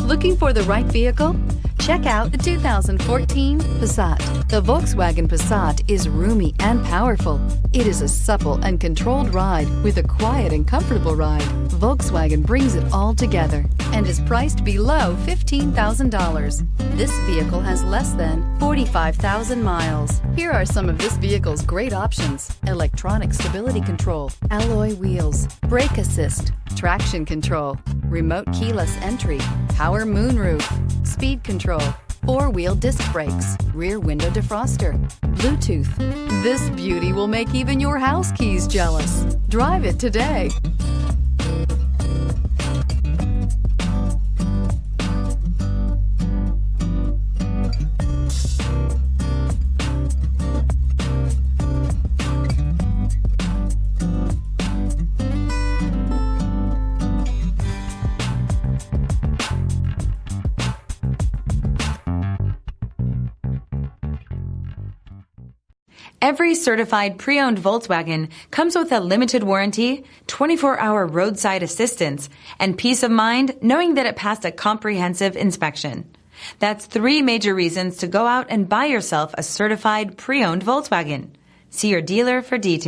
Looking for the right vehicle? Check out the 2014 Passat. The Volkswagen Passat is roomy and powerful. It is a supple and controlled ride with a quiet and comfortable ride. Volkswagen brings it all together and is priced below $15,000. This vehicle has less than 45,000 miles. Here are some of this vehicle's great options: electronic stability control, alloy wheels, brake assist, traction control, remote keyless entry, power moonroof, speed control, four-wheel disc brakes, rear window defroster, Bluetooth. This beauty will make even your house keys jealous. Drive it today. Every certified pre-owned Volkswagen comes with a limited warranty, 24-hour roadside assistance, and peace of mind knowing that it passed a comprehensive inspection. That's 3 major reasons to go out and buy yourself a certified pre-owned Volkswagen. See your dealer for details.